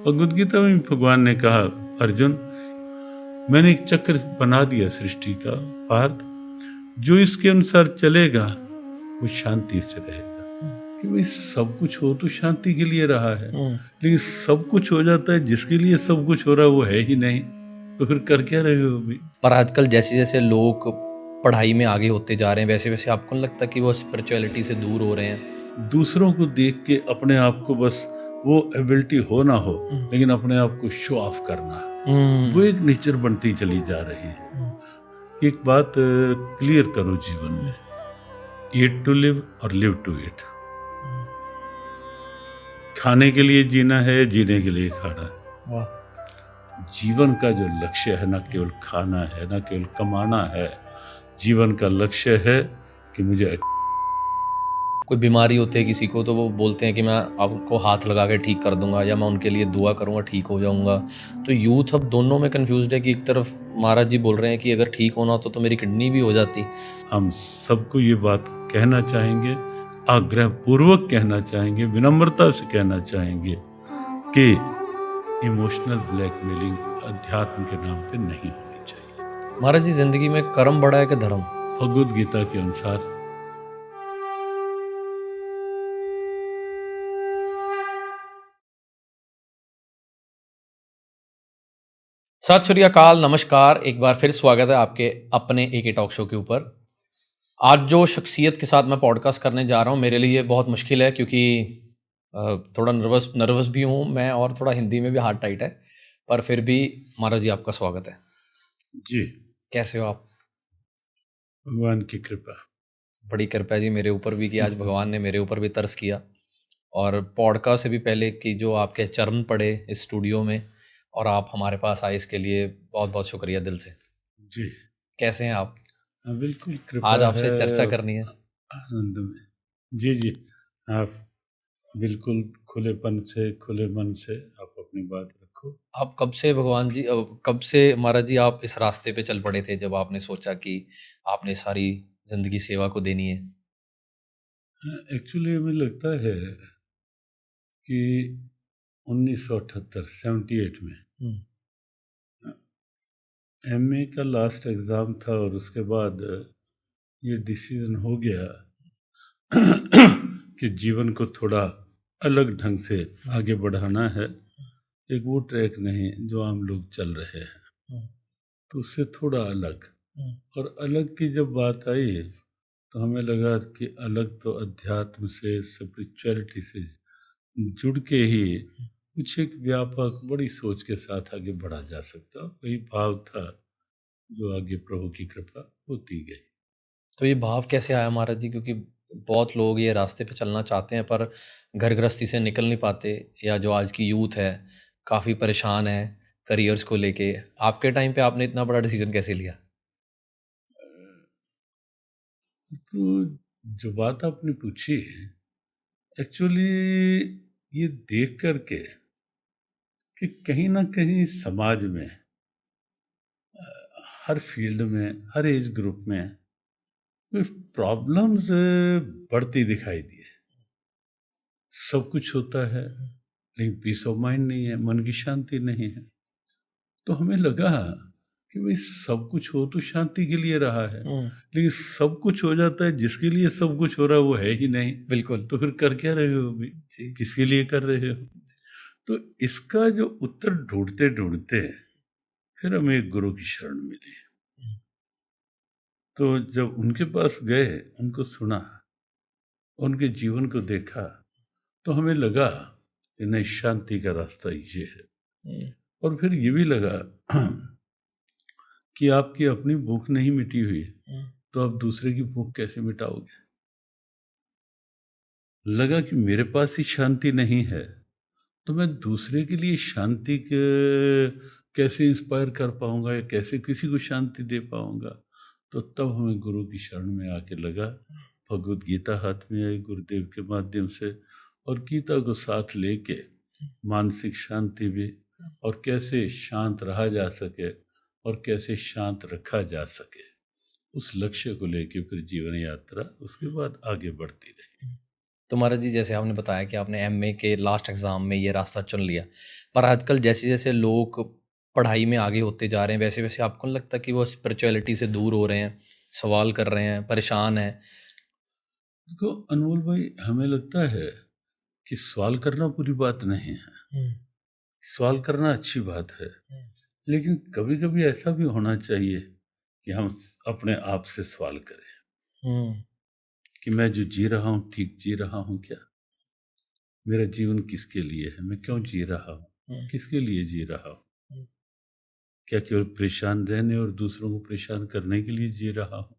भगवद गीता में भगवान ने कहा, अर्जुन मैंने एक चक्र बना दिया सृष्टि का पार्थ, जो इसके अनुसार चलेगा वो शांति से रहेगा। कि भाई सब कुछ हो तो शांति के लिए रहा है, लेकिन सब कुछ हो जाता है जिसके लिए सब कुछ हो रहा है वो है ही नहीं, तो फिर कर क्या रहे हो अभी। पर आजकल जैसे जैसे लोग पढ़ाई में आगे होते जा रहे हैं वैसे वैसे आपको नहीं लगता कि वो स्पिरिचुअलिटी से दूर हो रहे हैं? दूसरों को देख के अपने आप को बस वो एबिलिटी हो ना हो, लेकिन अपने आप को शो ऑफ करना, वो एक नेचर बनती चली जा रही है। एक बात क्लियर करो जीवन में, ईट टू लिव और लिव टू ईट। खाने के लिए जीना है, जीने के लिए खाना है। वाह। जीवन का जो लक्ष्य है ना केवल खाना है, ना केवल कमाना है। जीवन का लक्ष्य है कि मुझे कोई बीमारी होती है किसी को तो वो बोलते हैं कि मैं आपको हाथ लगा के ठीक कर दूंगा या मैं उनके लिए दुआ करूंगा ठीक हो जाऊंगा। तो यूथ अब दोनों में कंफ्यूज्ड है कि एक तरफ महाराज जी बोल रहे हैं कि अगर ठीक होना हो तो मेरी किडनी भी हो जाती। हम सबको ये बात कहना चाहेंगे, आग्रह पूर्वक कहना चाहेंगे, विनम्रता से कहना चाहेंगे कि इमोशनल ब्लैकमेलिंग अध्यात्म के नाम पे नहीं होनी चाहिए। महाराज जी जिंदगी में कर्म बड़ा है कि धर्म? भगवद गीता के अनुसार सत श्री अकाल, नमस्कार। एक बार फिर स्वागत है आपके अपने एक टॉक शो के ऊपर। आज जो शख्सियत के साथ मैं पॉडकास्ट करने जा रहा हूँ मेरे लिए बहुत मुश्किल है क्योंकि थोड़ा नर्वस भी हूँ मैं और थोड़ा हिंदी में भी हाथ टाइट है, पर फिर भी महाराज जी आपका स्वागत है जी। कैसे हो आप? भगवान की कृपा। बड़ी कृपा जी मेरे ऊपर भी कि आज भगवान ने मेरे ऊपर भी तरस किया, और पॉडकास्ट से भी पहले कि जो आपके चरण पड़े इस स्टूडियो में और आप हमारे पास आए, इसके लिए बहुत बहुत शुक्रिया दिल से। जी कैसे हैं आप? बिल्कुल कृपा आज आपसे है, चर्चा करनी है। आनंद में। जी जी, आप बिल्कुल खुलेपन से, खुले मन से आप अपनी बात रखो। आप कब से भगवान जी, कब से महाराज जी आप इस रास्ते पे चल पड़े थे जब आपने सोचा कि आपने सारी जिंदगी सेवा को देनी है? एक्चुअली हमें लगता है कि 1978 78 में एमए का लास्ट एग्ज़ाम था और उसके बाद ये डिसीजन हो गया कि जीवन को थोड़ा अलग ढंग से आगे बढ़ाना है। एक वो ट्रैक नहीं जो आम लोग चल रहे हैं, तो उससे थोड़ा अलग। और अलग की जब बात आई तो हमें लगा कि अलग तो अध्यात्म से, स्पिरिचुअलिटी से जुड़ के ही कुछ एक व्यापक बड़ी सोच के साथ आगे बढ़ा जा सकता। वही भाव था जो आगे प्रभु की कृपा होती गई। तो ये भाव कैसे आया महाराज जी? क्योंकि बहुत लोग ये रास्ते पे चलना चाहते हैं पर घर गृहस्थी से निकल नहीं पाते, या जो आज की यूथ है काफ़ी परेशान है करियर्स को लेके। आपके टाइम पे आपने इतना बड़ा डिसीजन कैसे लिया? तो जो बात आपने पूछी, एक्चुअली ये देख करके कि कहीं ना कहीं समाज में हर फील्ड में, हर एज ग्रुप में प्रॉब्लम्स बढ़ती दिखाई दी है। सब कुछ होता है लेकिन पीस ऑफ माइंड नहीं है, मन की शांति नहीं है। तो हमें लगा कि भाई सब कुछ हो तो शांति के लिए रहा है, लेकिन सब कुछ हो जाता है जिसके लिए सब कुछ हो रहा है वो है ही नहीं। बिल्कुल। तो फिर कर क्या रहे हो अभी, किसके लिए कर रहे हो? तो इसका जो उत्तर ढूंढते ढूंढते फिर हमें एक गुरु की शरण मिली। तो जब उनके पास गए, उनको सुना, उनके जीवन को देखा, तो हमें लगा कि नहीं, शांति का रास्ता ये है। और फिर ये भी लगा कि आपकी अपनी भूख नहीं मिटी हुई तो आप दूसरे की भूख कैसे मिटाओगे। लगा कि मेरे पास ही शांति नहीं है तो मैं दूसरे के लिए शांति के कैसे इंस्पायर कर पाऊंगा या कैसे किसी को शांति दे पाऊंगा। तो तब हमें गुरु की शरण में आके लगा। भगवद गीता हाथ में आई गुरुदेव के माध्यम से, और गीता को साथ लेके मानसिक शांति भी, और कैसे शांत रहा जा सके और कैसे शांत रखा जा सके, उस लक्ष्य को लेके फिर जीवन यात्रा उसके बाद आगे बढ़ती रही। तो महाराज जी, जैसे आपने बताया कि आपने एमए के लास्ट एग्ज़ाम में ये रास्ता चुन लिया, पर आजकल जैसे जैसे लोग पढ़ाई में आगे होते जा रहे हैं, वैसे वैसे आपको नहीं लगता कि वो स्पिरिचुअलिटी से दूर हो रहे हैं, सवाल कर रहे हैं, परेशान हैं? देखो अनमोल भाई, हमें लगता है कि सवाल करना बुरी बात नहीं है, सवाल करना अच्छी बात है, लेकिन कभी कभी ऐसा भी होना चाहिए कि हम अपने आप से सवाल करें कि मैं जो जी रहा हूँ ठीक जी रहा हूँ क्या? मेरा जीवन किसके लिए है? मैं क्यों जी रहा हूँ? किसके लिए जी रहा हूँ? क्या केवल परेशान रहने और दूसरों को परेशान करने के लिए जी रहा हूँ?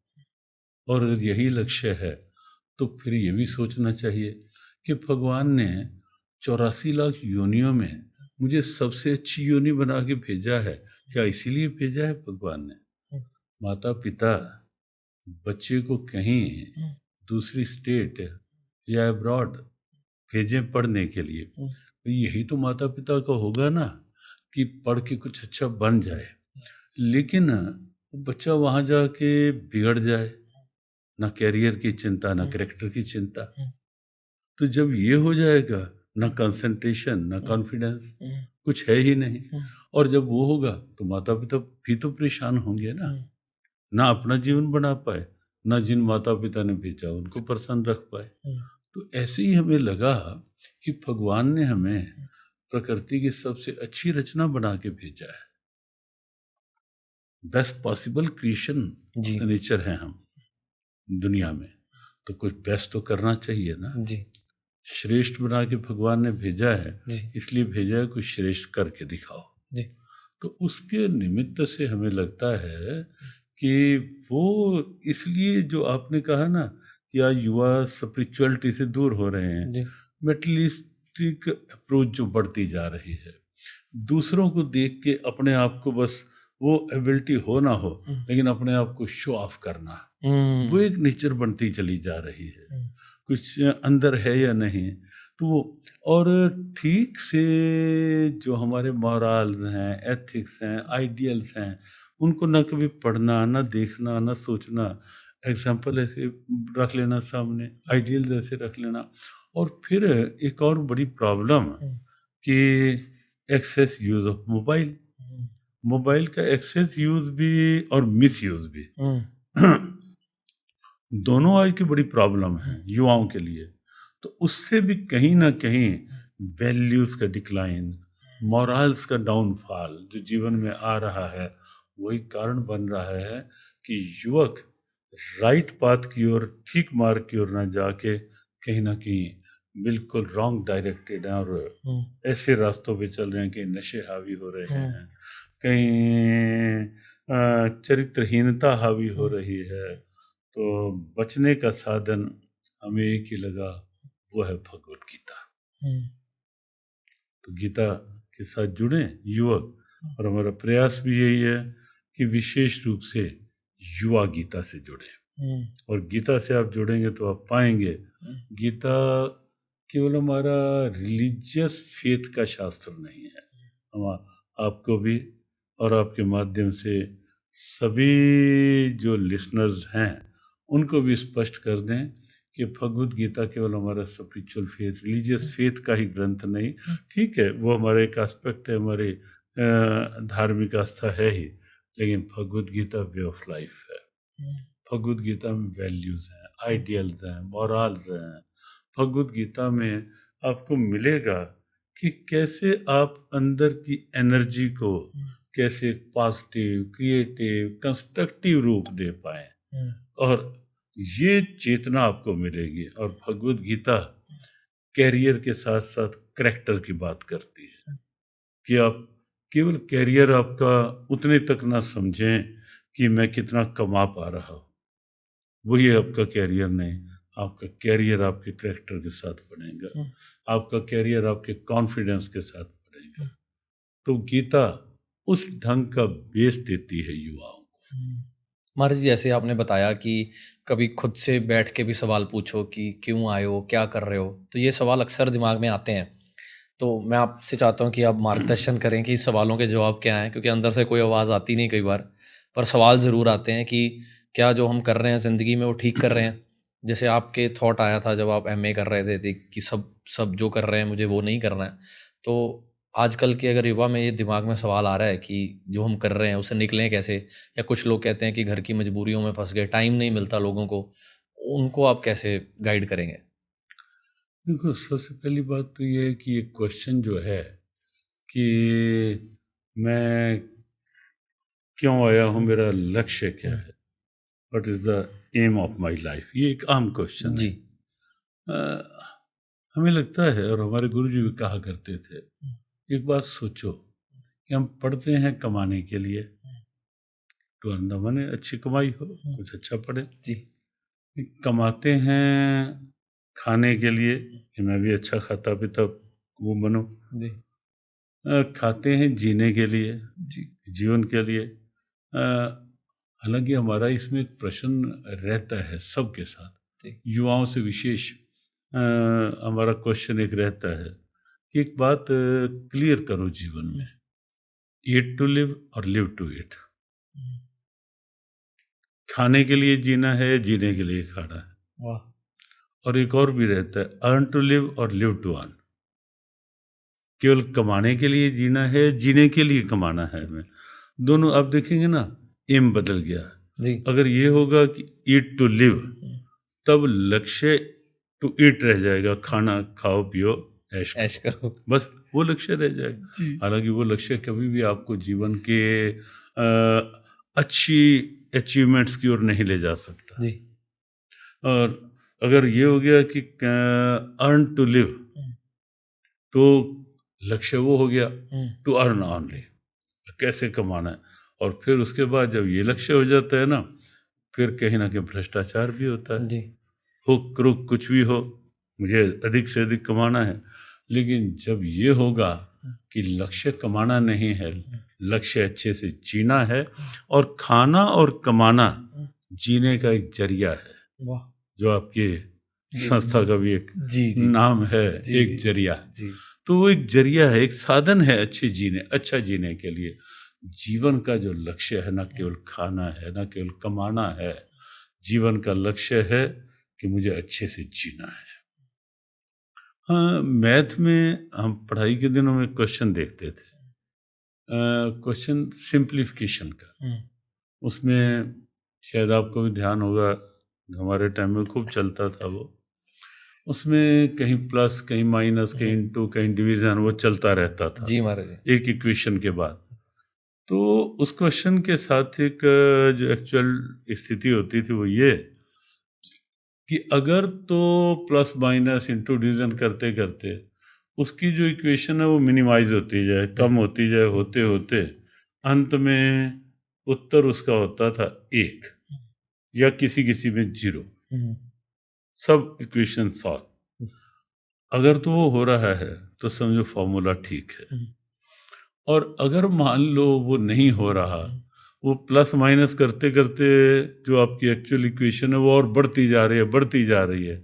और अगर यही लक्ष्य है तो फिर ये भी सोचना चाहिए कि भगवान ने 84 लाख योनियों में मुझे सबसे अच्छी योनि बना के भेजा है, क्या इसीलिए भेजा है भगवान ने? माता पिता बच्चे को कहीं दूसरी स्टेट या अब्रॉड भेजें पढ़ने के लिए, तो यही तो माता पिता का होगा ना कि पढ़ के कुछ अच्छा बन जाए, लेकिन बच्चा वहाँ जाके बिगड़ जाए, ना कैरियर की चिंता, ना कैरेक्टर की चिंता। तो जब ये हो जाएगा, ना कंसंट्रेशन, ना कॉन्फिडेंस, कुछ है ही नहीं। और जब वो होगा तो माता पिता भी तो परेशान होंगे ना अपना जीवन बना पाए, ना जिन माता पिता ने भेजा उनको प्रसन्न रख पाए। तो ऐसे ही हमें लगा कि भगवान ने हमें प्रकृति की सबसे अच्छी रचना बना के भेजा है, बेस्ट पॉसिबल क्रिएशन जी नेचर है हम दुनिया में, तो कुछ बेस्ट तो करना चाहिए ना। जी श्रेष्ठ बना के भगवान ने भेजा है, जी इसलिए भेजा है कुछ श्रेष्ठ करके दिखाओ। जी तो उसके निमित्त से हमें लगता है कि वो, इसलिए जो आपने कहा ना कि आज युवा स्पिरिचुअलिटी से दूर हो रहे हैं, जी मेटलिस्टिक अप्रोच जो बढ़ती जा रही है, दूसरों को देख के अपने आप को बस वो एबिलिटी हो ना हो लेकिन अपने आप को शो ऑफ करना, वो एक नेचर बनती चली जा रही है, कुछ अंदर है या नहीं। तो वो, और ठीक से जो हमारे मॉरल्स हैं, एथिक्स हैं, आइडियल्स हैं, उनको ना कभी पढ़ना, ना देखना, ना सोचना, एग्जाम्पल ऐसे रख लेना सामने, आइडियल्स ऐसे रख लेना। और फिर एक और बड़ी प्रॉब्लम कि excess use of mobile, mobile का एक्सेस यूज भी और मिस यूज भी दोनों आज की बड़ी प्रॉब्लम है युवाओं के लिए। तो उससे भी कहीं ना कहीं वैल्यूज का डिक्लाइन, मॉरल्स का डाउनफॉल जो जीवन में आ रहा है, वही कारण बन रहा है कि युवक राइट पाथ की ओर, ठीक मार्ग की ओर ना जाके कहीं ना कहीं बिल्कुल रॉन्ग डायरेक्टेड हैं और ऐसे रास्तों पे चल रहे हैं कि नशे हावी हो रहे हैं, कहीं चरित्रहीनता हावी हो रही है। तो बचने का साधन हमें एक ही लगा, वो है भगवत गीता। तो गीता के साथ जुड़े युवक, और हमारा प्रयास भी यही है कि विशेष रूप से युवा गीता से जुड़े। और गीता से आप जुड़ेंगे तो आप पाएंगे गीता केवल हमारा रिलीजियस फेथ का शास्त्र नहीं है। हम आपको भी और आपके माध्यम से सभी जो लिसनर्स हैं उनको भी स्पष्ट कर दें कि भगवत गीता केवल हमारा स्पिरिचुअल फेथ, रिलीजियस फेथ का ही ग्रंथ नहीं, ठीक है वो हमारा एक एस्पेक्ट है, हमारी धार्मिक आस्था है ही, लेकिन Bhagavad Gita way of life है। भगवत गीता में वैल्यूज हैं, आइडियल्स हैं, मॉरल्स हैं। भगवत गीता में आपको मिलेगा कि कैसे आप अंदर की एनर्जी को कैसे पॉजिटिव, क्रिएटिव, कंस्ट्रक्टिव रूप दे पाए, और ये चेतना आपको मिलेगी। और भगवत गीता कैरियर के साथ साथ करैक्टर की बात करती है कि आप केवल कैरियर आपका उतने तक ना समझें कि मैं कितना कमा पा रहा हूँ, वही आपका कैरियर नहीं। आपका कैरियर आपके करैक्टर के साथ बनेगा, आपका कैरियर आपके कॉन्फिडेंस के साथ बनेगा। तो गीता उस ढंग का बेस देती है युवाओं को। महाराज जी, जैसे आपने बताया कि कभी खुद से बैठ के भी सवाल पूछो कि क्यों आए हो, क्या कर रहे हो, तो ये सवाल अक्सर दिमाग में आते हैं। तो मैं आपसे चाहता हूँ कि आप मार्गदर्शन करें कि इस सवालों के जवाब क्या हैं, क्योंकि अंदर से कोई आवाज़ आती नहीं कई बार, पर सवाल ज़रूर आते हैं कि क्या जो हम कर रहे हैं ज़िंदगी में वो ठीक कर रहे हैं, जैसे आपके थॉट आया था जब आप एमए कर रहे थे कि सब जो कर रहे हैं मुझे वो नहीं करना है, तो आजकल के अगर युवा में ये दिमाग में सवाल आ रहा है कि जो हम कर रहे हैं उससे निकलें कैसे, या कुछ लोग कहते हैं कि घर की मजबूरियों में फंस गए, टाइम नहीं मिलता लोगों को, उनको आप कैसे गाइड करेंगे? देखो, सबसे पहली बात तो ये है कि ये क्वेश्चन जो है कि मैं क्यों आया हूँ, मेरा लक्ष्य क्या है, what is the aim of my life, ये एक आम क्वेश्चन जी। है। हमें लगता है, और हमारे गुरुजी भी कहा करते थे, एक बात सोचो कि हम पढ़ते हैं कमाने के लिए, टू अर्न द मनी, अच्छी कमाई हो, कुछ अच्छा पढ़े। जी। कमाते हैं खाने के लिए कि मैं भी अच्छा खाता पीता वो बनूं। जी। खाते हैं जीने के लिए, जी। जीवन के लिए। हालांकि हमारा इसमें एक प्रश्न रहता है सबके साथ, जी। युवाओं से विशेष हमारा क्वेश्चन एक रहता है कि एक बात क्लियर करो जीवन में, ईट टू लिव और लिव टू ईट। खाने के लिए जीना है, जीने के लिए खाना है। वाह। और एक और भी रहता है, अर्न टू लिव और लिव टू अर्न। केवल कमाने के लिए जीना है, जीने के लिए कमाना है हमें। दोनों आप देखेंगे ना, एम बदल गया। जी। अगर ये होगा कि ईट टू लिव, तब लक्ष्य टू ईट रह जाएगा, खाना खाओ पियो ऐश करो, बस वो लक्ष्य रह जाएगा। हालांकि वो लक्ष्य कभी भी आपको जीवन के अच्छी अचीवमेंट्स की ओर नहीं ले जा सकता। जी। और अगर ये हो गया कि अर्न टू लिव, तो लक्ष्य वो हो गया टू अर्न ऑनली, कैसे कमाना है। और फिर उसके बाद जब ये लक्ष्य हो जाता है ना, फिर कहीं ना कहीं भ्रष्टाचार भी होता है। जी। हो क्रुक कुछ भी हो, मुझे अधिक से अधिक कमाना है। लेकिन जब ये होगा कि लक्ष्य कमाना नहीं है, लक्ष्य अच्छे से जीना है, और खाना और कमाना जीने का एक जरिया है। वाह। जो आपकी संस्था का भी एक जी। जी। नाम है, जी। एक जरिया। जी। तो वो एक जरिया है, एक साधन है अच्छा जीने के लिए। जीवन का जो लक्ष्य है, ना केवल खाना है, ना केवल कमाना है। जीवन का लक्ष्य है कि मुझे अच्छे से जीना है। हाँ, मैथ में हम पढ़ाई के दिनों में क्वेश्चन देखते थे, क्वेश्चन सिंप्लीफिकेशन का। उसमें शायद आपको भी ध्यान होगा, हमारे टाइम में खूब चलता था वो। उसमें कहीं प्लस, कहीं माइनस, कहीं इनटू, कहीं डिवीजन, वो चलता रहता था। जी महाराज। एक इक्वेशन के बाद। तो उस क्वेश्चन के साथ एक जो एक्चुअल स्थिति होती थी वो ये कि अगर तो प्लस माइनस इनटू डिवीजन करते करते उसकी जो इक्वेशन है वो मिनिमाइज होती जाए, कम होती जाए, होते होते अंत में उत्तर उसका होता था 1, या किसी किसी में 0। सब इक्वेशन सॉल्व। अगर तो वो हो रहा है तो समझो फॉर्मूला ठीक है। और अगर मान लो वो नहीं हो रहा, वो प्लस माइनस करते करते जो आपकी एक्चुअल इक्वेशन है वो और बढ़ती जा रही है,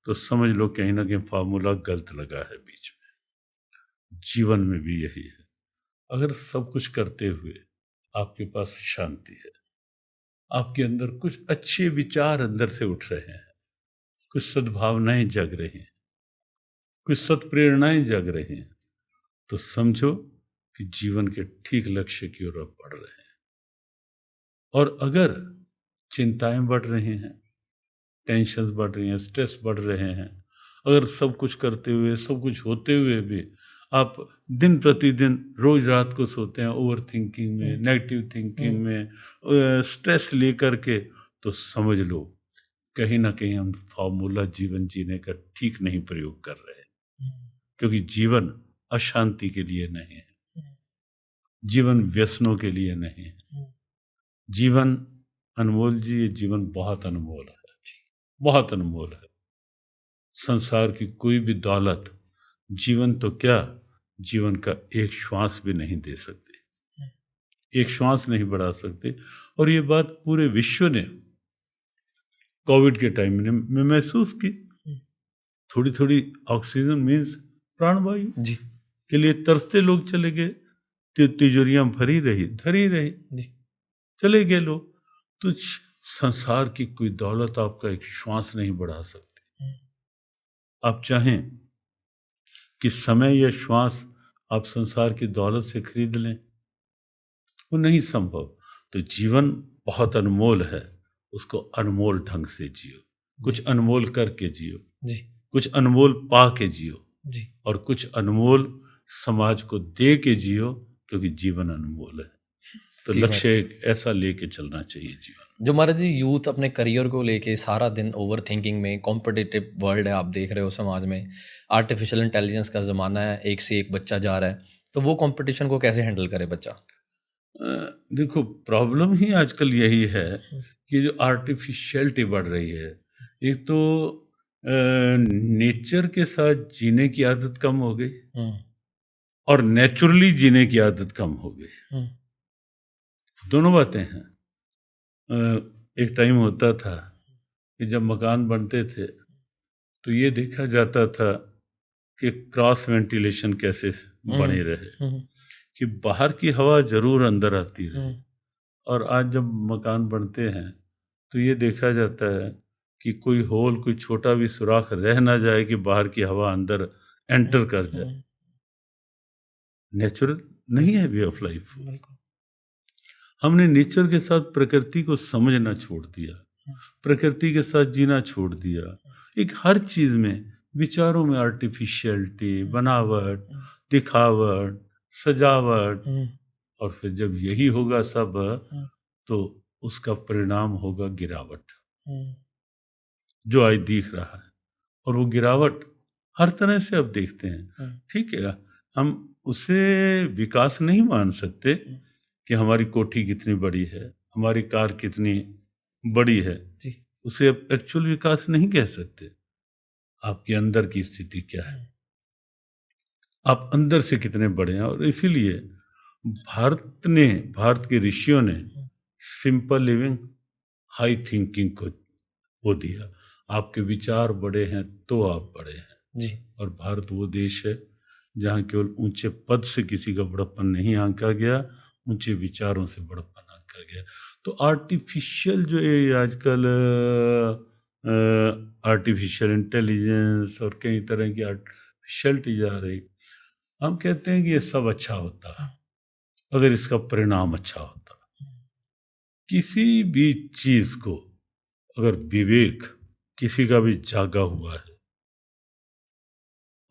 तो समझ लो कहीं ना कहीं फार्मूला गलत लगा है बीच में। जीवन में भी यही है। अगर सब कुछ करते हुए आपके पास शांति है, आपके अंदर कुछ अच्छे विचार अंदर से उठ रहे हैं, कुछ सद्भावनाएं जग रही हैं, कुछ सत्प्रेरणाएं जग रही हैं, तो समझो कि जीवन के ठीक लक्ष्य की ओर आप बढ़ रहे हैं। और अगर चिंताएं बढ़ रही हैं, टेंशन्स बढ़ रही हैं, स्ट्रेस बढ़ रहे हैं, अगर सब कुछ करते हुए, सब कुछ होते हुए भी आप दिन प्रतिदिन रोज रात को सोते हैं ओवर थिंकिंग में, नेगेटिव थिंकिंग में, स्ट्रेस लेकर के, तो समझ लो कहीं ना कहीं हम फॉर्मूला जीवन जीने का ठीक नहीं प्रयोग कर रहे हैं। क्योंकि जीवन अशांति के लिए नहीं है, जीवन व्यसनों के लिए नहीं है। जीवन अनमोल जी, ये जीवन बहुत अनमोल है, बहुत अनमोल है। संसार की कोई भी दौलत जीवन तो क्या, जीवन का एक श्वास भी नहीं दे सकती, एक श्वास नहीं बढ़ा सकते। और ये बात पूरे विश्व ने कोविड के टाइम में महसूस की। थोड़ी थोड़ी ऑक्सीजन मीन्स प्राणवायु जी। के लिए तरसते लोग चले गए, तिजोरियां धरी रही, जी। चले गए लोग। तो संसार की कोई दौलत आपका एक श्वास नहीं बढ़ा सकती। आप चाहें कि समय या श्वास आप संसार की दौलत से खरीद लें, वो नहीं संभव। तो जीवन बहुत अनमोल है, उसको अनमोल ढंग से जियो, कुछ अनमोल करके जियो जी कुछ अनमोल पा के जियो जी और कुछ अनमोल समाज को दे के जियो, क्योंकि जीवन अनमोल है। तो जी लक्ष्य एक ऐसा लेके चलना चाहिए जीवन। जो महाराज जी यूथ अपने करियर को लेके सारा दिन ओवर थिंकिंग में, कॉम्पिटिटिव वर्ल्ड है, आप देख रहे हो समाज में आर्टिफिशियल इंटेलिजेंस का ज़माना है, एक से एक बच्चा जा रहा है, तो वो कंपटीशन को कैसे हैंडल करे बच्चा? देखो, प्रॉब्लम ही आजकल यही है कि जो आर्टिफिशियलिटी बढ़ रही है, एक तो नेचर के साथ जीने की आदत कम हो गई और नेचुरली जीने की आदत कम हो गई। दोनों बातें हैं। एक टाइम होता था कि जब मकान बनते थे तो ये देखा जाता था कि क्रॉस वेंटिलेशन कैसे बने रहे, कि बाहर की हवा जरूर अंदर आती रहे। और आज जब मकान बनते हैं तो ये देखा जाता है कि कोई होल, कोई छोटा भी सुराख रह ना जाए कि बाहर की हवा अंदर एंटर कर जाए। नेचुरल नहीं है वे ऑफ लाइफ। हमने नेचर के साथ प्रकृति को समझना छोड़ दिया, प्रकृति के साथ जीना छोड़ दिया। एक हर चीज में, विचारों में आर्टिफिशियलिटी, बनावट, दिखावट, सजावट, और फिर जब यही होगा सब तो उसका परिणाम होगा गिरावट, जो आज दिख रहा है। और वो गिरावट हर तरह से अब देखते हैं। ठीक है, हम उसे विकास नहीं मान सकते कि हमारी कोठी कितनी बड़ी है, हमारी कार कितनी बड़ी है, उसे अब एक्चुअल विकास नहीं कह सकते। आपके अंदर की स्थिति क्या है, आप अंदर से कितने बड़े हैं। और इसीलिए भारत के ऋषियों ने सिंपल लिविंग, हाई थिंकिंग को वो दिया। आपके विचार बड़े हैं तो आप बड़े हैं जी। और भारत वो देश है जहाँ केवल ऊंचे पद से किसी का बड़प्पन नहीं आंका गया, ऊंचे विचारों से बड़प्पन आंका गया। तो आर्टिफिशियल जो ये आजकल आर्टिफिशियल इंटेलिजेंस और कई तरह की आर्टिफिशियलिटी जा रही, हम कहते हैं कि ये सब अच्छा होता है अगर इसका परिणाम अच्छा होता। किसी भी चीज को अगर विवेक किसी का भी जागा हुआ है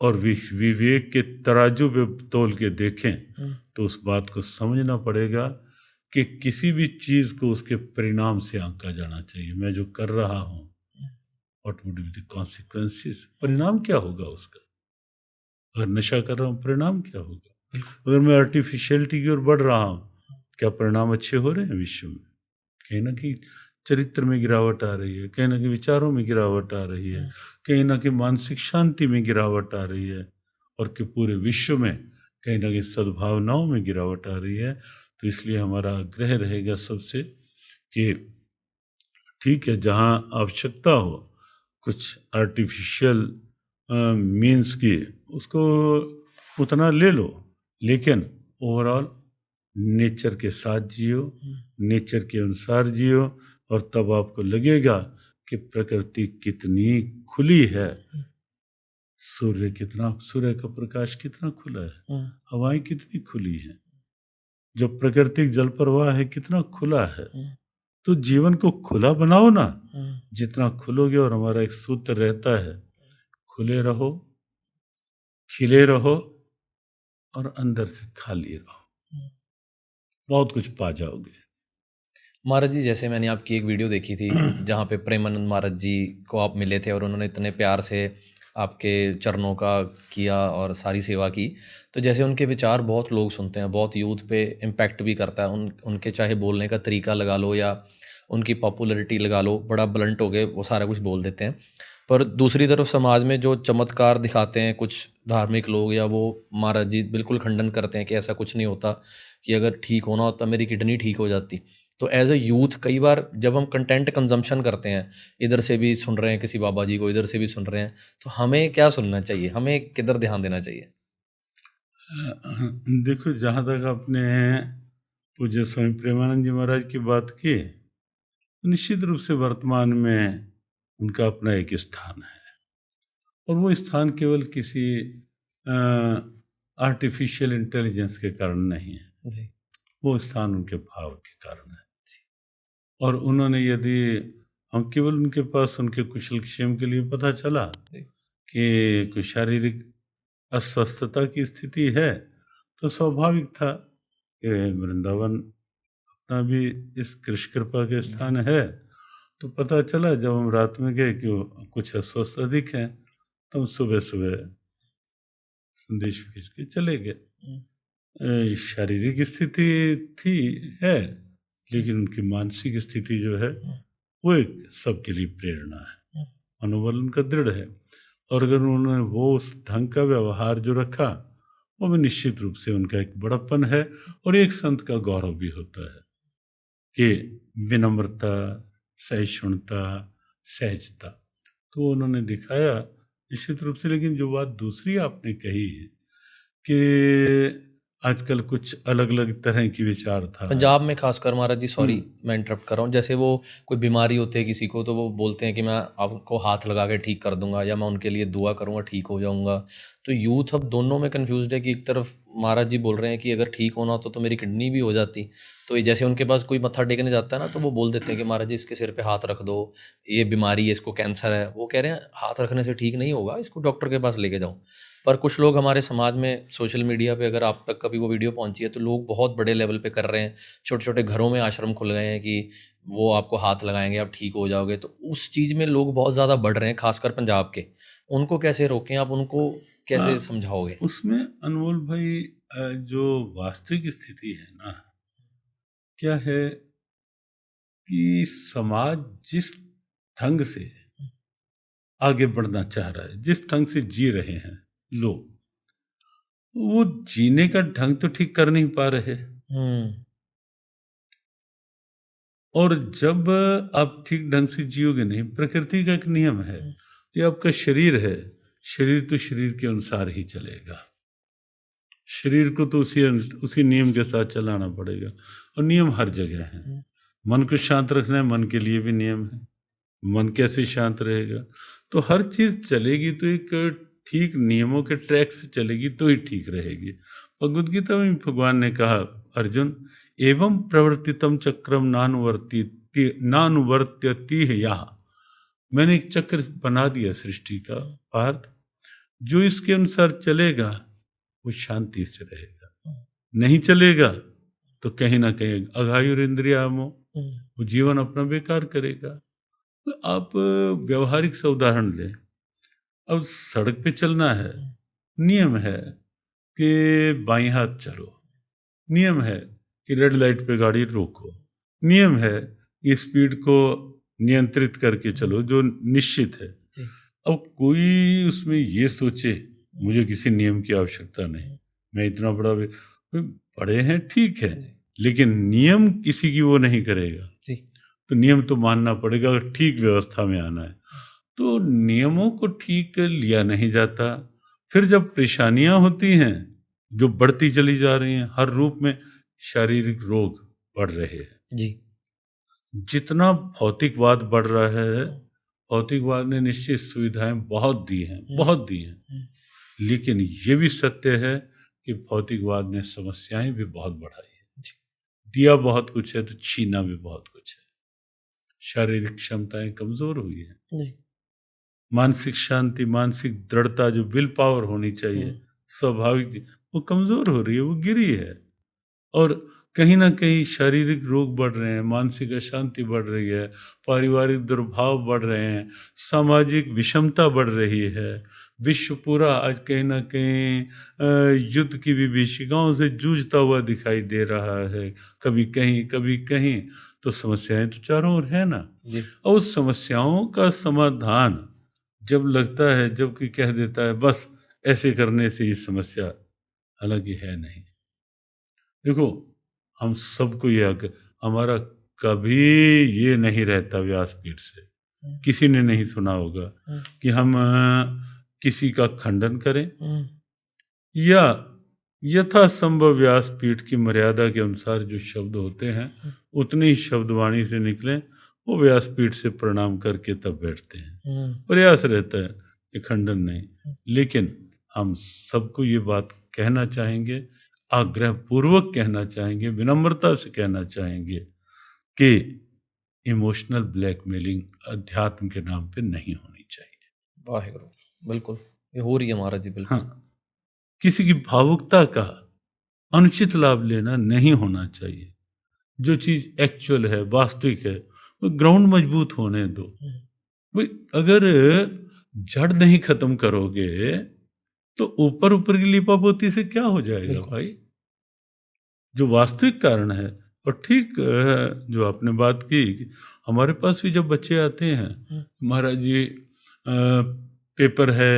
और विवेक के तराजू पे तोल के देखें तो उस बात को समझना पड़ेगा कि किसी भी चीज को उसके परिणाम से आंका जाना चाहिए। मैं जो कर रहा हूं, what would be the consequences, परिणाम क्या होगा उसका। अगर नशा कर रहा हूं, परिणाम क्या होगा। अगर मैं आर्टिफिशियलिटी की ओर बढ़ रहा हूं, क्या परिणाम अच्छे हो रहे हैं विश्व में। कहीं ना कहीं चरित्र में गिरावट आ रही है, कहीं ना कहीं विचारों में गिरावट आ रही है, कहीं ना कहीं मानसिक शांति में गिरावट आ रही है, और कि पूरे विश्व में कहीं ना कहीं सद्भावनाओं में गिरावट आ रही है। तो इसलिए हमारा आग्रह रहेगा सबसे कि ठीक है, जहाँ आवश्यकता हो कुछ आर्टिफिशियल मीन्स की, उसको उतना ले लो, लेकिन ओवरऑल नेचर के साथ जियो, नेचर के अनुसार जियो, और तब आपको लगेगा कि प्रकृति कितनी खुली है। सूर्य का प्रकाश कितना खुला है, हवाएं कितनी खुली हैं, जो प्राकृतिक जल प्रवाह है कितना खुला है। तो जीवन को खुला बनाओ ना, जितना खुलोगे। और हमारा एक सूत्र रहता है, खुले रहो, खिले रहो और अंदर से खाली रहो, बहुत कुछ पा जाओगे। महाराज जी, जैसे मैंने आपकी एक वीडियो देखी थी जहाँ पे प्रेमानंद महाराज जी को आप मिले थे और उन्होंने इतने प्यार से आपके चरणों का किया और सारी सेवा की। तो जैसे उनके विचार बहुत लोग सुनते हैं, बहुत यूथ पे इम्पैक्ट भी करता है। उनके चाहे बोलने का तरीका लगा लो या उनकी पॉपुलैरिटी लगा लो, बड़ा ब्लंट हो गए वो सारा कुछ बोल देते हैं। पर दूसरी तरफ समाज में जो चमत्कार दिखाते हैं कुछ धार्मिक लोग, या वो महाराज जी बिल्कुल खंडन करते हैं कि ऐसा कुछ नहीं होता, कि अगर ठीक होना होता मेरी किडनी ठीक हो जाती। तो एज अ यूथ कई बार जब हम कंटेंट कंजम्पशन करते हैं, इधर से भी सुन रहे हैं किसी बाबा जी को, इधर से भी सुन रहे हैं, तो हमें क्या सुनना चाहिए, हमें किधर ध्यान देना चाहिए? देखो, जहाँ तक आपने पूज्य स्वामी प्रेमानंद जी महाराज की बात की, निश्चित रूप से वर्तमान में उनका अपना एक स्थान है, और वो स्थान केवल किसी आर्टिफिशियल इंटेलिजेंस के कारण नहीं है जी। वो स्थान उनके भाव के कारण है। और उन्होंने, यदि हम केवल उनके पास उनके कुशल क्षेम के लिए पता चला कि कोई शारीरिक अस्वस्थता की स्थिति है, तो स्वाभाविक था कि वृंदावन अपना भी इस कृष्ण कृपा के स्थान है। तो पता चला जब हम रात में गए कि वो कुछ अस्वस्थ अधिक हैं, तो हम सुबह सुबह संदेश भेज के चले गए। शारीरिक स्थिति थी है, लेकिन उनकी मानसिक स्थिति जो है वो एक सबके लिए प्रेरणा है, मनोबल उनका दृढ़ है। और अगर उन्होंने वो उस ढंग का व्यवहार जो रखा, वो भी निश्चित रूप से उनका एक बड़प्पन है और एक संत का गौरव भी होता है कि विनम्रता, सहिष्णुता, सहजता तो उन्होंने दिखाया निश्चित रूप से। लेकिन जो बात दूसरी आपने कही है कि आजकल कुछ अलग अलग तरह की विचारधारा पंजाब में खासकर महाराज जी, सॉरी मैं इंटरप्ट कर रहा हूँ, जैसे वो कोई बीमारी होती है किसी को, तो वो बोलते हैं कि मैं आपको हाथ लगा के ठीक कर दूंगा, या मैं उनके लिए दुआ करूंगा, ठीक हो जाऊंगा। तो यूथ अब दोनों में कंफ्यूज्ड है कि एक तरफ महाराज जी बोल रहे हैं कि अगर ठीक होना तो मेरी किडनी भी हो जाती, तो ये जैसे उनके पास कोई मत्था टेकने जाता है ना, तो वो बोल देते हैं कि महाराज जी इसके सिर पे हाथ रख दो, ये बीमारी है, इसको कैंसर है। वो कह रहे हैं हाथ रखने से ठीक नहीं होगा, इसको डॉक्टर के पास लेके जाओ। पर कुछ लोग हमारे समाज में सोशल मीडिया पे, अगर आप तक कभी वो वीडियो पहुंची है, तो लोग बहुत बड़े लेवल पे कर रहे हैं, छोटे छोटे घरों में आश्रम खुल गए हैं कि वो आपको हाथ लगाएंगे, आप ठीक हो जाओगे। तो उस चीज़ में लोग बहुत ज़्यादा बढ़ रहे हैं, खासकर पंजाब के। उनको कैसे रोकें आप, उनको कैसे समझाओगे? उसमें अनमोल भाई, जो वास्तविक स्थिति है ना, क्या है कि समाज जिस ढंग से आगे बढ़ना चाह रहा है, जिस ढंग से जी रहे हैं लोग, वो जीने का ढंग तो ठीक कर नहीं पा रहे। और जब आप ठीक ढंग से जियोगे नहीं, प्रकृति का एक नियम है, ये आपका शरीर है, शरीर तो शरीर के अनुसार ही चलेगा। शरीर को तो उसी नियम के साथ चलाना पड़ेगा, और नियम हर जगह है। मन को शांत रखना है, मन के लिए भी नियम है। मन कैसे शांत रहेगा? तो हर चीज चलेगी तो एक ठीक नियमों के ट्रैक से चलेगी तो ही ठीक रहेगी। भगवद गीता में भगवान ने कहा, अर्जुन एवं प्रवर्तितम चक्रम नानुवर्त्यति है। यहाँ मैंने एक चक्र बना दिया सृष्टि का पार्थ, जो इसके अनुसार चलेगा वो शांति से रहेगा, नहीं चलेगा तो कहीं ना कहीं अघायुर इंद्रियामो, वो जीवन अपना बेकार करेगा। आप व्यवहारिक से उदाहरण लें, अब सड़क पे चलना है, नियम है कि बाईं हाथ चलो, नियम है कि रेड लाइट पे गाड़ी रोको, नियम है कि स्पीड को नियंत्रित करके चलो जो निश्चित है। अब कोई उसमें ये सोचे मुझे किसी नियम की आवश्यकता नहीं, मैं इतना बड़े हैं ठीक है, लेकिन नियम किसी की वो नहीं करेगा। तो नियम तो मानना पड़ेगा अगर ठीक व्यवस्था में आना है। तो नियमों को ठीक लिया नहीं जाता। फिर जब परेशानियां होती हैं जो बढ़ती चली जा रही हैं, हर रूप में शारीरिक रोग बढ़ रहे हैं जी। जितना भौतिकवाद बढ़ रहा है, भौतिकवाद ने निश्चित सुविधाएं बहुत दी हैं, बहुत दी हैं, लेकिन ये भी सत्य है कि भौतिकवाद ने समस्याएं भी बहुत बढ़ाई है। दिया बहुत कुछ है तो छीना भी बहुत कुछ है। शारीरिक क्षमताएं कमजोर हुई है, मानसिक शांति, मानसिक दृढ़ता, जो विल पावर होनी चाहिए स्वाभाविक, वो कमजोर हो रही है, वो गिरी है। और कहीं ना कहीं शारीरिक रोग बढ़ रहे हैं, मानसिक अशांति बढ़ रही है, पारिवारिक दुर्भाव बढ़ रहे हैं, सामाजिक विषमता बढ़ रही है। विश्व पूरा आज कहीं ना कहीं युद्ध की विभीषिकाओं से जूझता हुआ दिखाई दे रहा है, कभी कहीं कभी कहीं। तो समस्याएं तो चारों ओर है ना। और उस समस्याओं का समाधान जब लगता है, जब कि कह देता है बस ऐसे करने से ये समस्या, हालांकि है नहीं। देखो हम सबको ये हमारा कभी ये नहीं रहता व्यासपीठ से, किसी ने नहीं सुना होगा कि हम किसी का खंडन करें या यथासंभव व्यासपीठ की मर्यादा के अनुसार जो शब्द होते हैं उतने ही शब्द वाणी से निकलें, वो व्यासपीठ से प्रणाम करके तब बैठते हैं। प्रयास रहता है कि खंडन नहीं, लेकिन हम सबको ये बात कहना चाहेंगे, आग्रह पूर्वक कहना चाहेंगे, विनम्रता से कहना चाहेंगे कि इमोशनल ब्लैकमेलिंग अध्यात्म के नाम पे नहीं होनी चाहिए। वाहिगुरु, बिल्कुल ये हो रही है महाराज जी, बिल्कुल। हाँ, किसी की भावुकता का अनुचित लाभ लेना नहीं होना चाहिए। जो चीज एक्चुअल है, वास्तविक है, वो ग्राउंड मजबूत होने दो भाई। अगर जड़ नहीं खत्म करोगे तो ऊपर ऊपर की लिपापोती से क्या हो जाएगा भाई। जो वास्तविक कारण है, और ठीक जो आपने बात की, हमारे पास भी जब बच्चे आते हैं, महाराज जी पेपर है,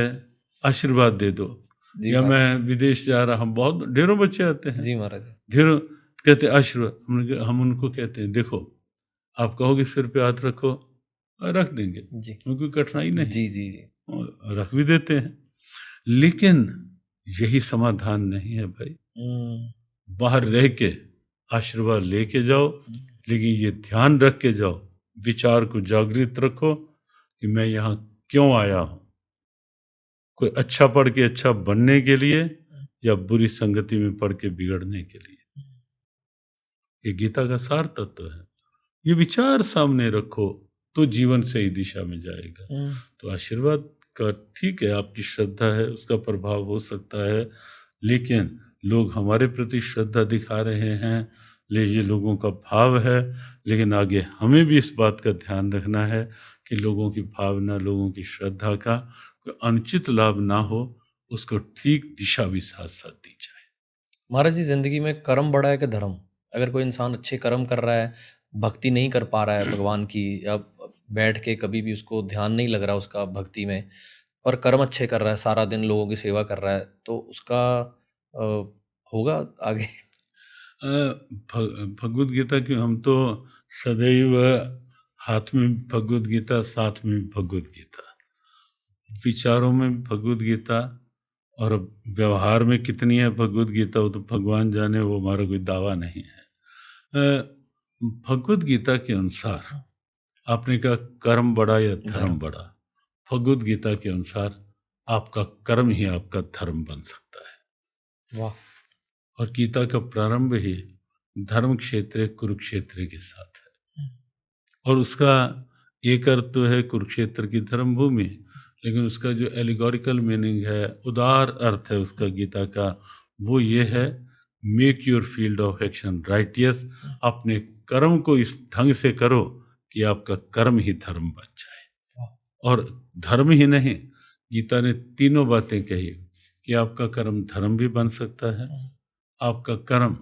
आशीर्वाद दे दो, या मैं विदेश जा रहा हूँ, बहुत ढेरों बच्चे आते हैं जी महाराज, ढेरों कहते आशीर्वाद। हम उनको कहते हैं देखो, आप कहोगे सिर पे हाथ रखो, रख देंगे जी, कोई कठिनाई नहीं जी जी जी, रख भी देते हैं। लेकिन यही समाधान नहीं है भाई। बाहर रह के आशीर्वाद लेके जाओ, लेकिन ये ध्यान रख के जाओ, विचार को जागृत रखो कि मैं यहाँ क्यों आया हूँ। कोई अच्छा पढ़ के अच्छा बनने के लिए, या बुरी संगति में पढ़ के बिगड़ने के लिए। ये गीता का सार तत्व है। ये विचार सामने रखो तो जीवन सही दिशा में जाएगा। तो आशीर्वाद का ठीक है, आपकी श्रद्धा है, उसका प्रभाव हो सकता है, लेकिन लोग हमारे प्रति श्रद्धा दिखा रहे हैं, ये लोगों का भाव है। लेकिन आगे हमें भी इस बात का ध्यान रखना है कि लोगों की भावना, लोगों की श्रद्धा का कोई अनुचित लाभ ना हो, उसको ठीक दिशा भी साथ साथ दी जाए। महाराज जी, जिंदगी में कर्म बड़ा है कि धर्म? अगर कोई इंसान अच्छे कर्म कर रहा है, भक्ति नहीं कर पा रहा है भगवान की, या बैठ के कभी भी उसको ध्यान नहीं लग रहा उसका भक्ति में, पर कर्म अच्छे कर रहा है, सारा दिन लोगों की सेवा कर रहा है, तो उसका होगा आगे? भगवद गीता की हम तो सदैव हाथ में भगवद गीता, साथ में भगवद गीता, विचारों में भगवद गीता, और व्यवहार में कितनी है भगवद गीता वो तो भगवान जाने, वो हमारा कोई दावा नहीं है। भगवद गीता के अनुसार आपने कहा कर्म बड़ा या धर्म बड़ा, भगवद गीता के अनुसार आपका कर्म ही आपका धर्म बन सकता है। वाह। और गीता का प्रारंभ ही धर्म क्षेत्र कुरुक्षेत्र के साथ है, और उसका एक अर्थ तो है कुरुक्षेत्र की धर्म भूमि, लेकिन उसका जो एलिगोरिकल मीनिंग है, उदार अर्थ है उसका गीता का, वो ये है, make your field of action righteous. अपने कर्म को इस ढंग से करो कि आपका कर्म ही धर्म बन जाए। और धर्म ही नहीं, गीता ने तीनों बातें कही कि आपका कर्म धर्म भी बन सकता है, आपका कर्म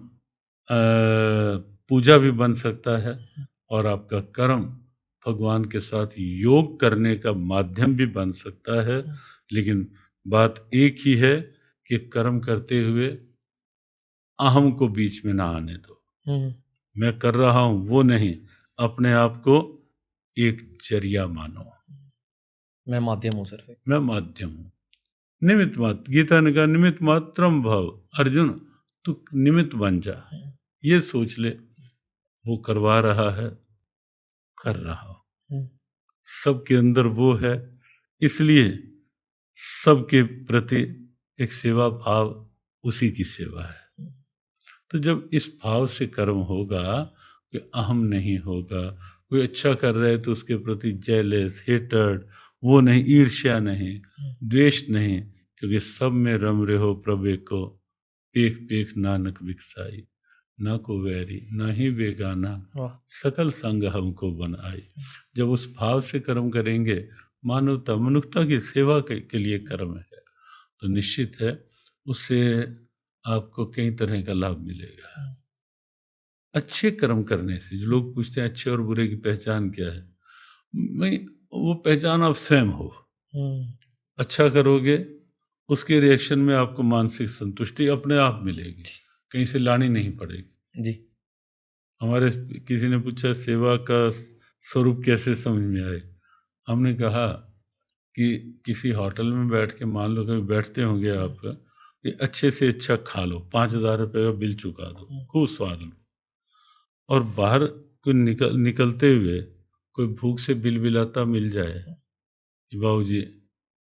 पूजा भी बन सकता है, और आपका कर्म भगवान के साथ योग करने का माध्यम भी बन सकता है। लेकिन बात एक ही है कि कर्म करते हुए अहम को बीच में ना आने दो। मैं कर रहा हूं वो नहीं, अपने आप को एक जरिया मानो। मैं माध्यम हूं सिर्फ, मैं माध्यम हूं, निमित्त मात्र। गीता ने कहा निमित्त मात्रम भव, अर्जुन तू निमित्त बन जा, ये सोच ले। वो करवा रहा है, कर रहा हो, सबके अंदर वो है, इसलिए सबके प्रति एक सेवा भाव, उसी की सेवा है। तो जब इस भाव से कर्म होगा, कोई अहम नहीं होगा, कोई अच्छा कर रहा है तो उसके प्रति जेलस, हेटर्ड, वो नहीं, ईर्ष्या नहीं, द्वेष नहीं, क्योंकि सब में रम रहो प्रभु को, पेख पेख नानक बिकसाई, ना को वैरी ना ही बेगाना, सकल संग हमको बनाई। जब उस भाव से कर्म करेंगे, मानवता मनुष्यता की सेवा के लिए कर्म है, तो निश्चित है उससे आपको कई तरह का लाभ मिलेगा। अच्छे कर्म करने से, जो लोग पूछते हैं अच्छे और बुरे की पहचान क्या है, मैं वो पहचान आप स्वयं हो। अच्छा करोगे, उसके रिएक्शन में आपको मानसिक संतुष्टि अपने आप मिलेगी, कहीं से लानी नहीं पड़ेगी जी। हमारे किसी ने पूछा सेवा का स्वरूप कैसे समझ में आए, हमने कहा कि किसी होटल में बैठ के, मान लो कभी बैठते होंगे आप, कि अच्छे से अच्छा खा लो, 5,000 रुपये का बिल चुका दो, खूब स्वाद लो, और बाहर को निकलते हुए कोई भूख से बिलबिलाता मिल जाए कि बाबूजी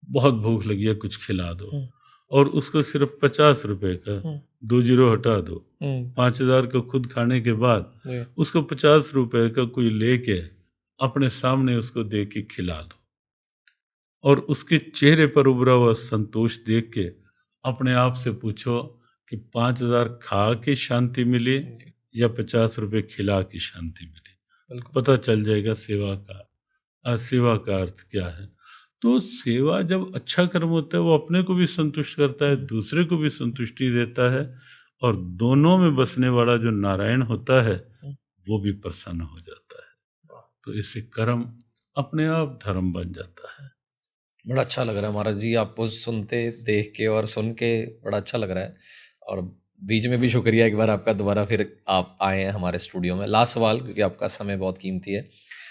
बहुत भूख लगी है, कुछ खिला दो, और उसको सिर्फ 50 रुपए का 2 जीरो हटा दो, 5,000 का खुद खाने के बाद उसको 50 रुपए का कोई लेके अपने सामने उसको दे के खिला दो, और उसके चेहरे पर उभरा हुआ संतोष देख के अपने आप से पूछो कि 5,000 खा के शांति मिली या 50 रुपए खिला के शांति मिली। पता चल जाएगा सेवा का अर्थ क्या है। तो सेवा जब अच्छा कर्म होता है वो अपने को भी संतुष्ट करता है, दूसरे को भी संतुष्टि देता है, और दोनों में बसने वाला जो नारायण होता है वो भी प्रसन्न हो जाता है। तो इससे कर्म अपने आप धर्म बन जाता है। बड़ा अच्छा लग रहा है महाराज जी, आपको सुनते देख के और सुन के बड़ा अच्छा लग रहा है। और बीच में भी शुक्रिया एक बार आपका, दोबारा फिर आप आए हैं हमारे स्टूडियो में। लास्ट सवाल, क्योंकि आपका समय बहुत कीमती है,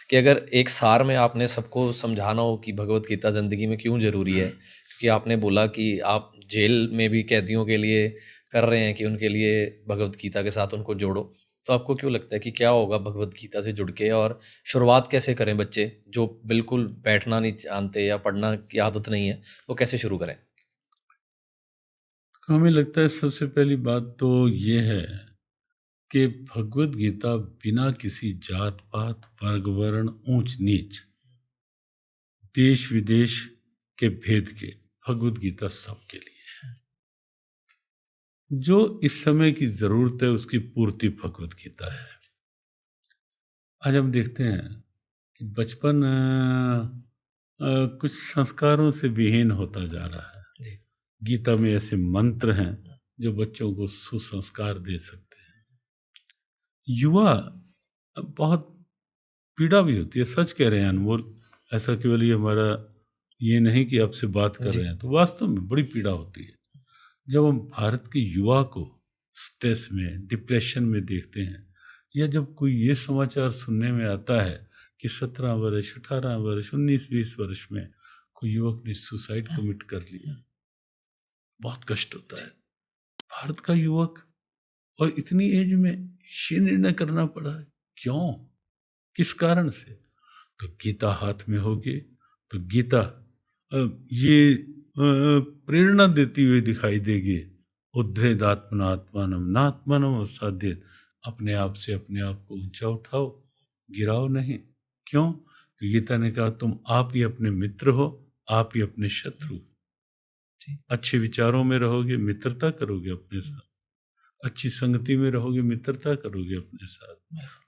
कि अगर एक सार में आपने सबको समझाना हो कि भगवत गीता ज़िंदगी में क्यों ज़रूरी है, क्योंकि आपने बोला कि आप जेल में भी कैदियों के लिए कर रहे हैं कि उनके लिए भगवत गीता के साथ उनको जोड़ो, तो आपको क्यों लगता है कि क्या होगा भगवत गीता से जुड़ के, और शुरुआत कैसे करें? बच्चे जो बिल्कुल बैठना नहीं जानते या पढ़ना की आदत नहीं है, वो कैसे शुरू करें? हमें लगता है सबसे पहली बात तो ये है कि भगवत गीता बिना किसी जात पात, वर्ग वर्ण, ऊंच नीच, देश विदेश के भेद के, भगवत गीता सबके लिए है। जो इस समय की जरूरत है उसकी पूर्ति भगवत गीता है। आज हम देखते हैं कि बचपन कुछ संस्कारों से विहीन होता जा रहा है। गीता में ऐसे मंत्र हैं जो बच्चों को सुसंस्कार दे सकते हैं। युवा बहुत पीड़ा भी होती है, सच कह रहे हैं अनमोल, ऐसा केवल ये हमारा ये नहीं कि आपसे बात कर रहे हैं, तो वास्तव में बड़ी पीड़ा होती है जब हम भारत के युवा को स्ट्रेस में, डिप्रेशन में देखते हैं, या जब कोई ये समाचार सुनने में आता है कि 17 वर्ष, 18 वर्ष, 19-20 वर्ष में कोई युवक ने सुसाइड कमिट कर लिया। बहुत कष्ट होता है। भारत का युवक, और इतनी एज में ये निर्णय करना पड़ा, क्यों, किस कारण से? तो गीता हाथ में होगी तो गीता ये प्रेरणा देती हुई दिखाई देगी। उद्धरेदात्मनात्मानम नात्मानम अवसादेत, अपने आप से अपने आप को ऊंचा उठाओ, गिराओ नहीं। क्यों? गीता ने कहा तुम आप ही अपने मित्र हो, आप ही अपने शत्रु। अच्छे विचारों में रहोगे, मित्रता करोगे अपने साथ, अच्छी संगति में रहोगे, मित्रता करोगे अपने साथ,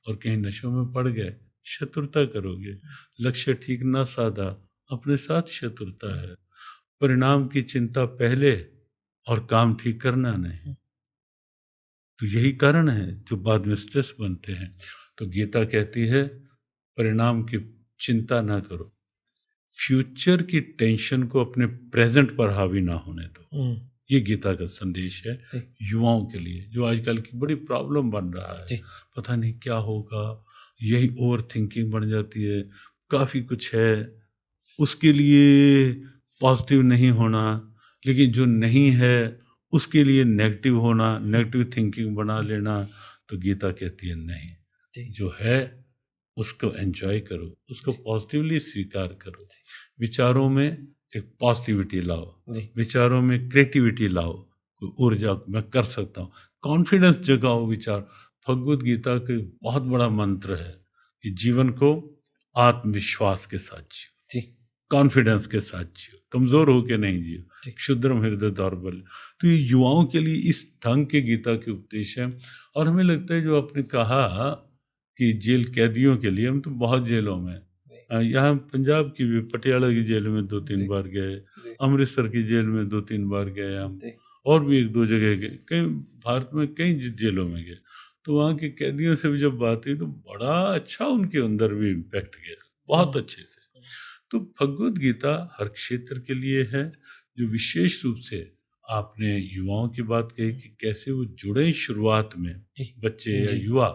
और कहीं नशों में पड़ गए, शत्रुता करोगे। लक्ष्य ठीक ना साधा, अपने साथ शत्रुता है। परिणाम की चिंता पहले और काम ठीक करना नहीं। तो यही कारण है जो बाद में स्ट्रेस बनते हैं। तो गीता कहती है परिणाम की चिंता ना करो, फ्यूचर की टेंशन को अपने प्रेजेंट पर हावी ना होने दो। ये गीता का संदेश है युवाओं के लिए, जो आजकल की बड़ी प्रॉब्लम बन रहा है। पता नहीं क्या होगा, यही ओवर थिंकिंग बन जाती है, काफ़ी कुछ है, उसके लिए पॉजिटिव नहीं होना, लेकिन जो नहीं है उसके लिए नेगेटिव होना, नेगेटिव थिंकिंग बना लेना। तो गीता कहती है नहीं, जो है उसको एंजॉय करो, उसको पॉजिटिवली स्वीकार करो, विचारों में एक पॉजिटिविटी लाओ, विचारों में क्रिएटिविटी लाओ, ऊर्जा मैं कर सकता हूँ, कॉन्फिडेंस जगाओ विचार। भगवत गीता का बहुत बड़ा मंत्र है कि जीवन को आत्मविश्वास के साथ जियो, कॉन्फिडेंस के साथ जियो, कमजोर होके नहीं जियो, क्षुद्रम हृदय दौर्बल्य। तो ये युवाओं के लिए इस ढंग के गीता के उपदेश है। और हमें लगता है जो आपने कहा कि जेल कैदियों के लिए, हम तो बहुत जेलों में, यहाँ पंजाब की भी पटियाला की जेल में 2-3 बार गए, अमृतसर की जेल में 2-3 बार गए हम, और भी 1-2 जगह गए, कई भारत में कई जेलों में गए। तो वहाँ के कैदियों से भी जब बात हुई तो बड़ा अच्छा उनके अंदर भी इम्पैक्ट गया, बहुत अच्छे से। तो भगवत गीता हर क्षेत्र के लिए है। जो विशेष रूप से आपने युवाओं की बात कही कि कैसे वो जुड़े शुरुआत में, बच्चे या युवा,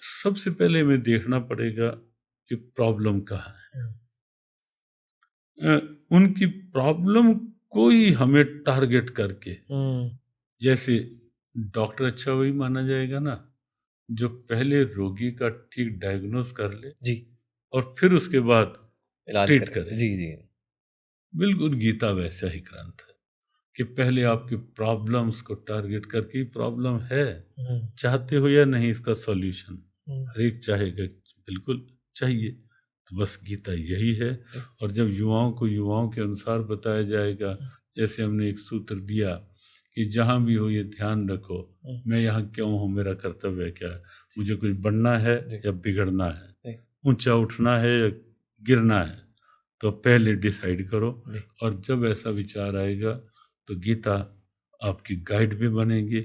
सबसे पहले हमें देखना पड़ेगा कि प्रॉब्लम कहाँ है। उनकी प्रॉब्लम को ही हमें टारगेट करके, जैसे डॉक्टर अच्छा वही माना जाएगा ना, जो पहले रोगी का ठीक डायग्नोस कर ले जी, और फिर उसके बाद इलाज ट्रीट करें। करे। जी, जी। बिल्कुल गीता वैसा ही ग्रंथ है कि पहले आपकी प्रॉब्लम्स को टारगेट करके, प्रॉब्लम है, चाहते हो या नहीं, इसका सॉल्यूशन हर एक चाहेगा, बिल्कुल चाहिए। तो बस गीता यही है। और जब युवाओं को युवाओं के अनुसार बताया जाएगा, जैसे हमने एक सूत्र दिया कि जहाँ भी हो ये ध्यान रखो, मैं यहाँ क्यों हूँ, मेरा कर्तव्य क्या है, मुझे कुछ बनना है या बिगड़ना है, ऊंचा उठना है या गिरना है, तो पहले डिसाइड करो। और जब ऐसा विचार आएगा तो गीता आपकी गाइड भी बनेगी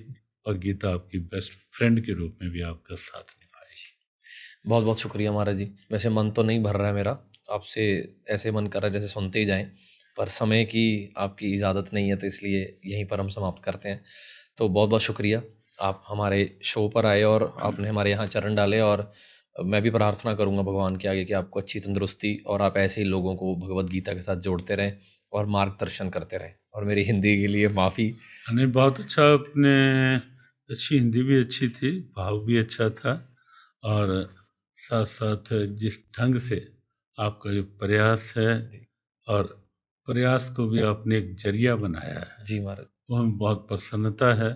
और गीता आपकी बेस्ट फ्रेंड के रूप में भी आपका साथ निभाएगी। बहुत बहुत शुक्रिया महाराज जी। वैसे मन तो नहीं भर रहा है मेरा, आपसे ऐसे मन कर रहा है जैसे सुनते ही जाएं, पर समय की आपकी इजाज़त नहीं है, तो इसलिए यहीं पर हम समाप्त करते हैं। तो बहुत बहुत शुक्रिया, आप हमारे शो पर आए और आपने हमारे यहाँ चरण डाले। और मैं भी प्रार्थना करूँगा भगवान के आगे कि आपको अच्छी तंदुरुस्ती और आप ऐसे ही लोगों को भगवत गीता के साथ जोड़ते रहें और मार्गदर्शन करते रहें। और मेरी हिंदी के लिए माफ़ी। नहीं, बहुत अच्छा, अपने अच्छी हिंदी भी अच्छी थी, भाव भी अच्छा था, और साथ साथ जिस ढंग से आपका जो प्रयास है और प्रयास को भी आपने एक जरिया बनाया है, जी महाराज, वो हमें बहुत प्रसन्नता है।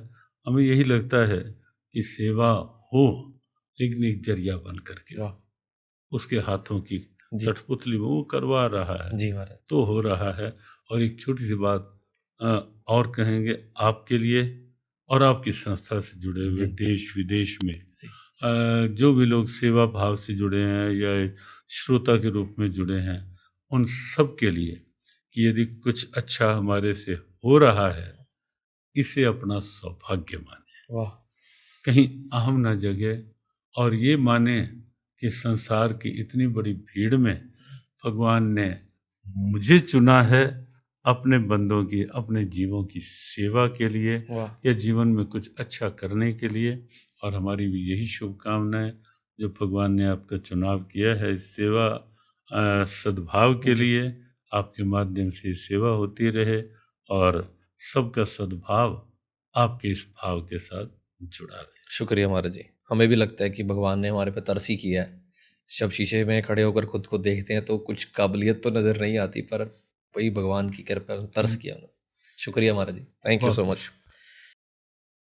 हमें यही लगता है कि सेवा हो, लेकिन एक जरिया बन करके वाह उसके हाथों की जी, कठपुतली में वो करवा रहा है, जी महाराज, तो हो रहा है। और एक छोटी सी बात और कहेंगे आपके लिए और आपकी संस्था से जुड़े हुए जी, देश विदेश में जी, जो भी लोग सेवा भाव से जुड़े हैं या श्रोता के रूप में जुड़े हैं, उन सब के लिए कि यदि कुछ अच्छा हमारे से हो रहा है, इसे अपना सौभाग्य माने, वाह, कहीं अहम न जगे, और ये माने कि संसार की इतनी बड़ी भीड़ में भगवान ने मुझे चुना है अपने बंदों की, अपने जीवों की सेवा के लिए वाह, या जीवन में कुछ अच्छा करने के लिए। और हमारी भी यही शुभकामनाएं, जो भगवान ने आपका चुनाव किया है इस सेवा सद्भाव के जी। लिए, आपके माध्यम से सेवा होती रहे और सबका सद्भाव आपके इस भाव के साथ जुड़ा रहे। शुक्रिया महाराज जी। हमें भी लगता है कि भगवान ने हमारे पे तरस ही किया है। जब शीशे में खड़े होकर खुद को देखते हैं तो कुछ काबिलियत तो नज़र नहीं आती, पर वही भगवान की कृपा, तरस किया उन्होंने। शुक्रिया महाराज जी, थैंक यू बहुत सो बहुत मच।